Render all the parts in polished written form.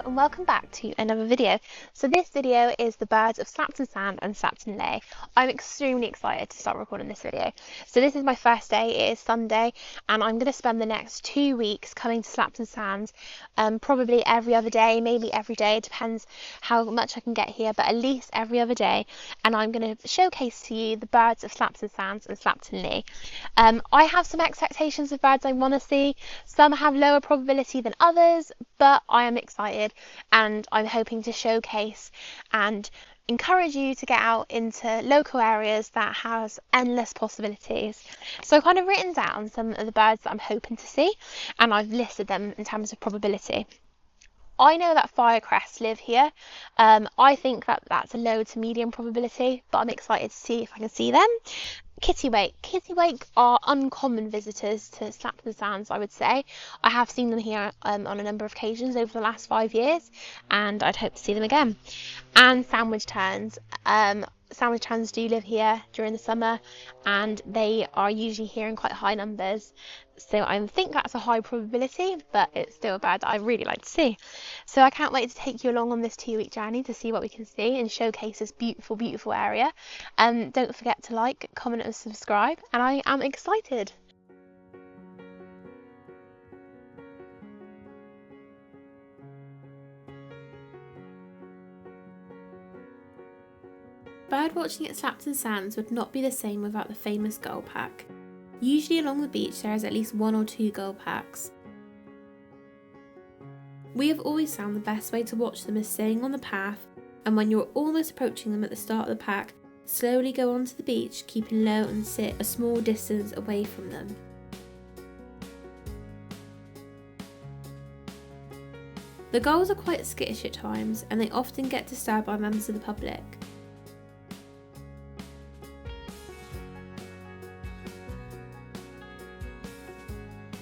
and welcome back to another video. So this video is the birds of Slapton Sand and Slapton Ley. I'm extremely excited to start recording this video. So this is my first day, it is Sunday, and I'm going to spend the next 2 weeks coming to Slapton Sand, probably every other day, maybe every day, it depends how much I can get here, but at least every other day. And I'm going to showcase to you the birds of Slapton Sand and Slapton Ley. I have some expectations of birds I want to see. Some have lower probability than others, but I am excited and I'm hoping to showcase and encourage you to get out into local areas that has endless possibilities. So I've kind of written down some of the birds that I'm hoping to see, and I've listed them in terms of probability. I know that firecrests live here. I think that that's a low to medium probability, but I'm excited to see if I can see them. Kittiwake. Kittiwake are uncommon visitors to Slapton Sands, I would say. I have seen them here on a number of occasions over the last 5 years, and I'd hope to see them again. And sandwich terns. Sandwich terns do live here during the summer, and they are usually here in quite high numbers. So I think that's a high probability, but it's still a bird that I really like to see. So I can't wait to take you along on this 2-week journey to see what we can see and showcase this beautiful, beautiful area. Don't forget to like, comment and subscribe, and I am excited. Birdwatching at Slapton Sands would not be the same without the famous gull pack. Usually along the beach there is at least 1 or 2 gull packs. We have always found the best way to watch them is staying on the path, and when you're almost approaching them at the start of the pack, slowly go onto the beach, keeping low and sit a small distance away from them. The gulls are quite skittish at times, and they often get disturbed by members of the public.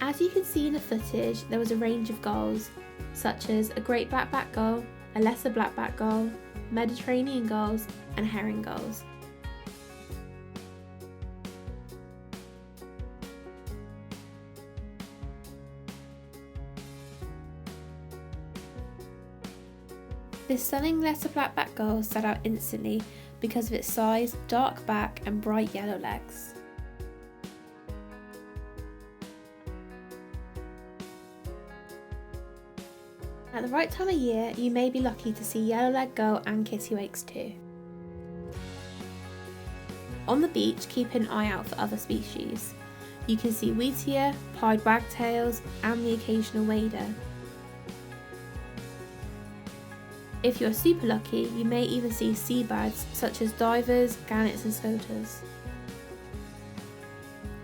As you can see in the footage, there was a range of gulls, such as a great black-backed gull, a lesser black-backed gull, Mediterranean gulls and herring gulls. This stunning lesser black-backed gull stood out instantly because of its size, dark back and bright yellow legs. At the right time of year, you may be lucky to see yellow-legged gull and kittiwakes too. On the beach, keep an eye out for other species. You can see wheatear, pied wagtails and the occasional wader. If you're super lucky, you may even see seabirds such as divers, gannets and scoters.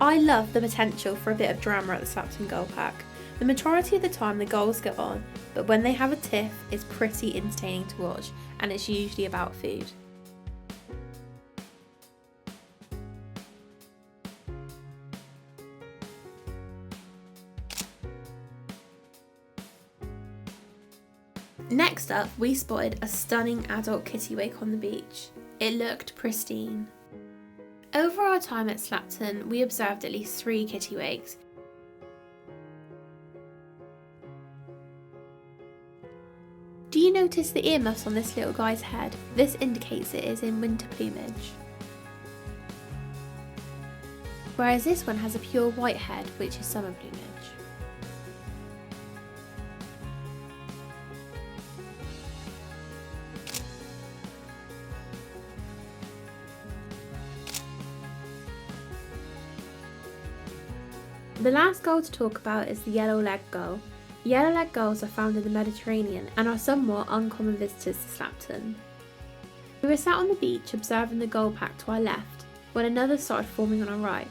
I love the potential for a bit of drama at the Slapton Gull Pack. The majority of the time the gulls get on, but when they have a tiff, it's pretty entertaining to watch, and it's usually about food. Next up, we spotted a stunning adult kittiwake on the beach. It looked pristine. Over our time at Slapton, we observed at least 3 kittiwakes. Do you notice the earmuffs on this little guy's head? This indicates it is in winter plumage. Whereas this one has a pure white head, which is summer plumage. The last gull to talk about is the yellow-legged gull. Yellow-legged gulls are found in the Mediterranean and are somewhat uncommon visitors to Slapton. We were sat on the beach observing the gull pack to our left when another started forming on our right.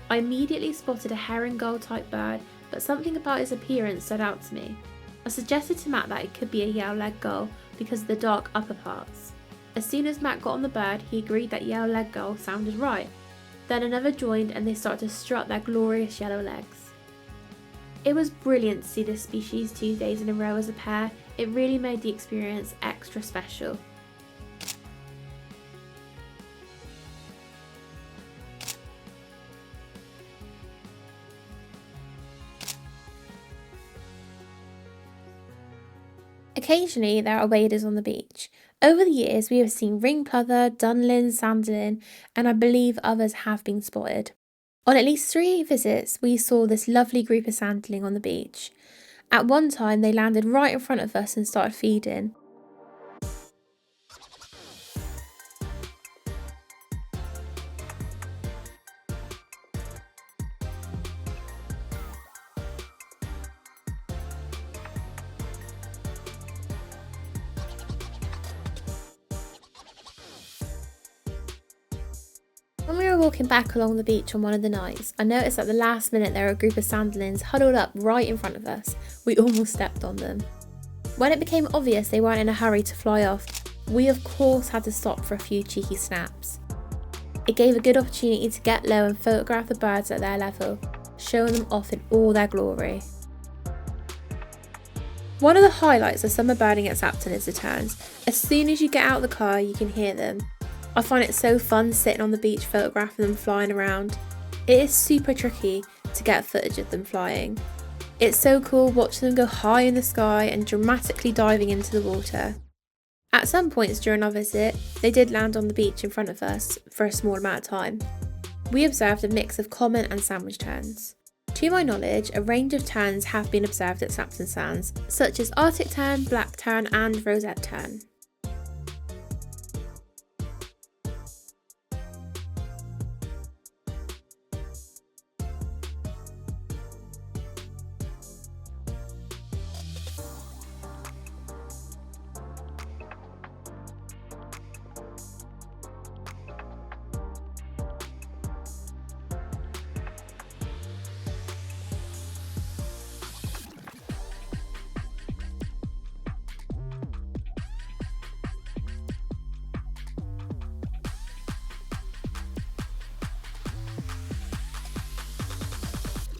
I immediately spotted a herring gull type bird, but something about its appearance stood out to me. I suggested to Matt that it could be a yellow-legged gull because of the dark upper parts. As soon as Matt got on the bird, he agreed that yellow-legged gull sounded right. Then another joined and they started to strut their glorious yellow legs. It was brilliant to see this species 2 days in a row as a pair. It really made the experience extra special. Occasionally there are waders on the beach. Over the years we have seen ring plover, dunlin, sanderlin, and I believe others have been spotted. On at least 3 visits we saw this lovely group of sanderling on the beach. At one time they landed right in front of us and started feeding. When we were walking back along the beach on one of the nights, I noticed at the last minute there were a group of sanderlins huddled up right in front of us. We almost stepped on them. When it became obvious they weren't in a hurry to fly off, we of course had to stop for a few cheeky snaps. It gave a good opportunity to get low and photograph the birds at their level, showing them off in all their glory. One of the highlights of summer birding at Slapton is the terns. As soon as you get out of the car you can hear them. I find it so fun sitting on the beach photographing them flying around. It is super tricky to get footage of them flying. It's so cool watching them go high in the sky and dramatically diving into the water. At some points during our visit, they did land on the beach in front of us for a small amount of time. We observed a mix of common and sandwich terns. To my knowledge, a range of terns have been observed at Slapton Sands, such as Arctic tern, black tern and rosette tern.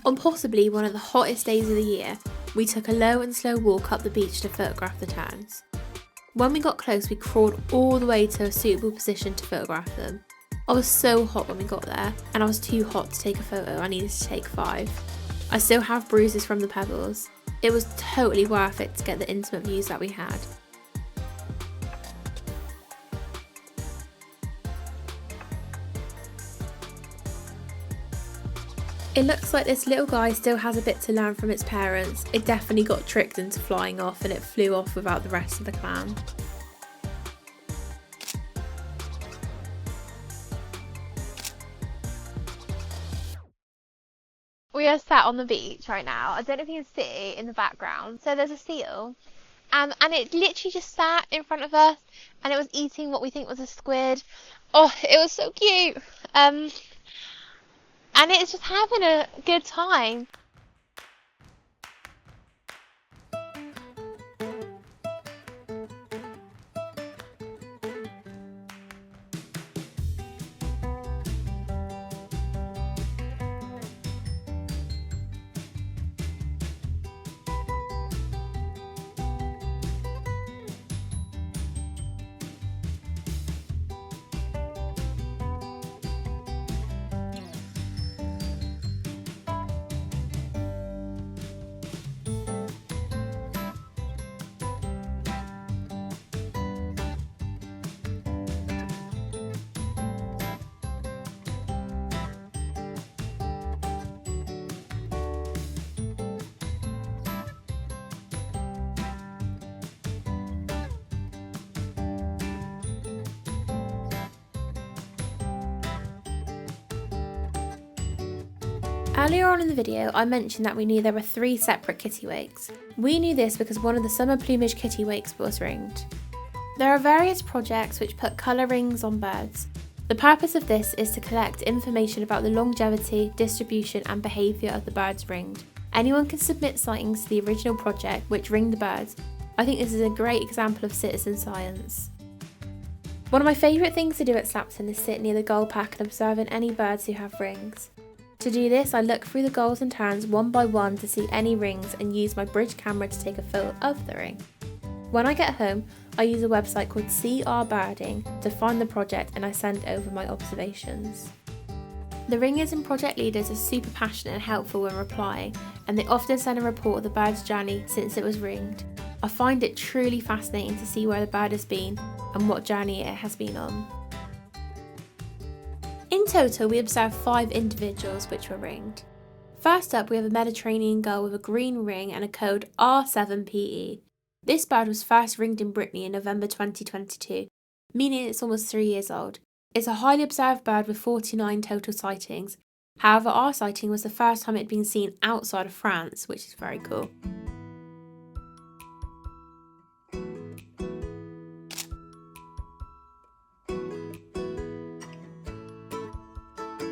On possibly one of the hottest days of the year, we took a low and slow walk up the beach to photograph the terns. When we got close, we crawled all the way to a suitable position to photograph them. I was so hot when we got there, and I was too hot to take a photo. I needed to take 5. I still have bruises from the pebbles. It was totally worth it to get the intimate views that we had. It looks like this little guy still has a bit to learn from its parents. It definitely got tricked into flying off and it flew off without the rest of the clan. We are sat on the beach right now. I don't know if you can see in the background. So there's a seal, and it literally just sat in front of us, and it was eating what we think was a squid. Oh, it was so cute. And it's just having a good time. Earlier on in the video, I mentioned that we knew there were 3 separate kittiwakes. We knew this because one of the summer plumage kittiwakes was ringed. There are various projects which put colour rings on birds. The purpose of this is to collect information about the longevity, distribution and behaviour of the birds ringed. Anyone can submit sightings to the original project which ringed the birds. I think this is a great example of citizen science. One of my favourite things to do at Slapton is sit near the gull pack and observing any birds who have rings. To do this, I look through the gulls and terns one by one to see any rings and use my bridge camera to take a photo of the ring. When I get home, I use a website called CR Birding to find the project and I send over my observations. The ringers and project leaders are super passionate and helpful when replying, and they often send a report of the bird's journey since it was ringed. I find it truly fascinating to see where the bird has been and what journey it has been on. In total, we observed 5 individuals which were ringed. First up, we have a Mediterranean gull with a green ring and a code R7PE. This bird was first ringed in Brittany in November 2022, meaning it's almost 3 years old. It's a highly observed bird with 49 total sightings. However, our sighting was the first time it had been seen outside of France, which is very cool.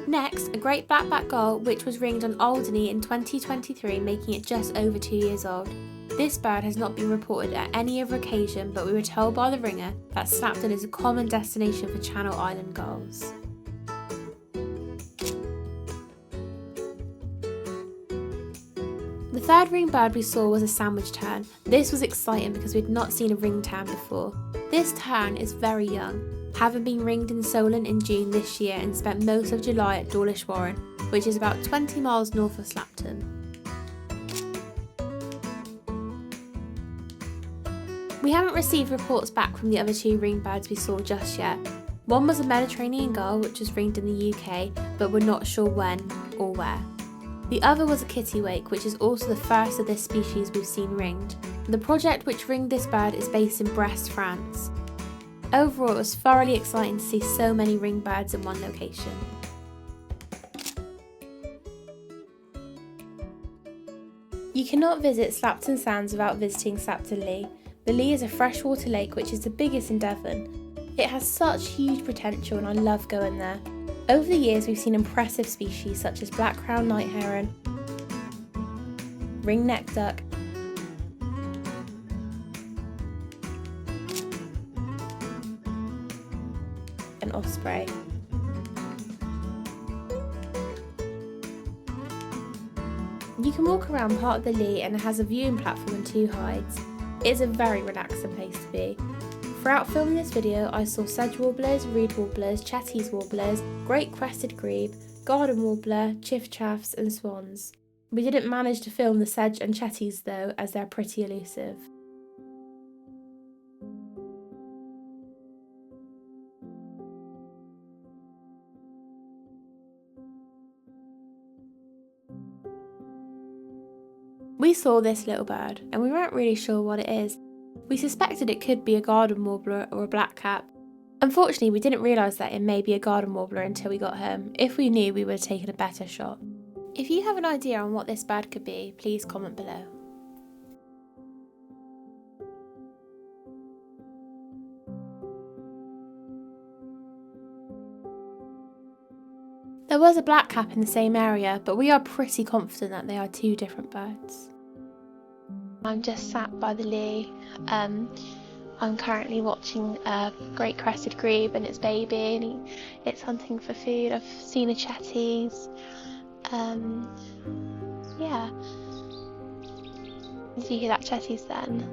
Next, a great black-backed gull which was ringed on Alderney in 2023, making it just over 2 years old. This bird has not been reported at any other occasion, but we were told by the ringer that Slapton is a common destination for Channel Island gulls. The third ringed bird we saw was a sandwich tern. This was exciting because we had not seen a ringed tern before. This tern is very young, having been ringed in Solent in June this year and spent most of July at Dawlish Warren, which is about 20 miles north of Slapton. We haven't received reports back from the other 2 ringed birds we saw just yet. One was a Mediterranean gull which was ringed in the UK, but we're not sure when or where. The other was a kittiwake, which is also the first of this species we've seen ringed. The project which ringed this bird is based in Brest, France. Overall, it was thoroughly exciting to see so many ringed birds in one location. You cannot visit Slapton Sands without visiting Slapton Ley. The Ley is a freshwater lake which is the biggest in Devon. It has such huge potential and I love going there. Over the years we've seen impressive species such as black-crowned night heron, ring-necked duck, and osprey. You can walk around part of the Ley and it has a viewing platform and 2 hides. It is a very relaxing place to be. Throughout filming this video, I saw sedge warblers, reed warblers, chetties warblers, great crested grebe, garden warbler, chiffchaffs and swans. We didn't manage to film the sedge and chetties though, as they're pretty elusive. We saw this little bird and we weren't really sure what it is. We suspected it could be a garden warbler or a blackcap. Unfortunately, we didn't realise that it may be a garden warbler until we got home. If we knew, we would have taken a better shot. If you have an idea on what this bird could be, please comment below. There was a blackcap in the same area, but we are pretty confident that they are 2 different birds. I'm just sat by the Ley. I'm currently watching a great crested grebe and its baby, and it's hunting for food. I've seen a chetties. Yeah. Did you hear that chetties then?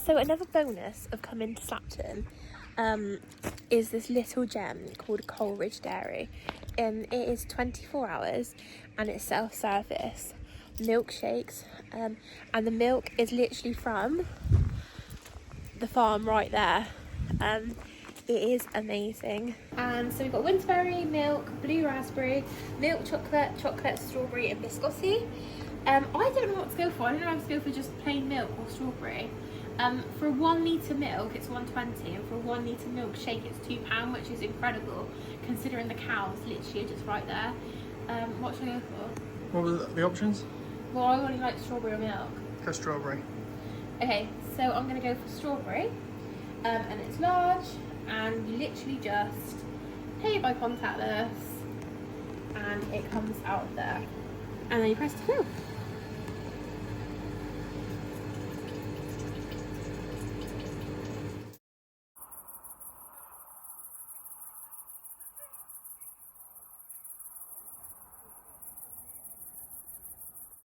So another bonus of coming to Slapton is this little gem called Coleridge Dairy. It is 24 hours and it's self-service milkshakes, and the milk is literally from the farm right there. It is amazing. And so we've got winterberry, milk, blue raspberry, milk chocolate, strawberry and biscotti. I don't know what to go for. I don't know if to go for just plain milk or strawberry. For a 1 litre milk it's $1.20, and for a 1 litre milkshake it's £2, which is incredible considering the cows literally are just right there. What should I go for? What were the options? Well, I only like strawberry or milk. Go strawberry. Okay, so I'm going to go for strawberry, and it's large, and you literally just pay by contactless, and it comes out of there. and then you press to fill.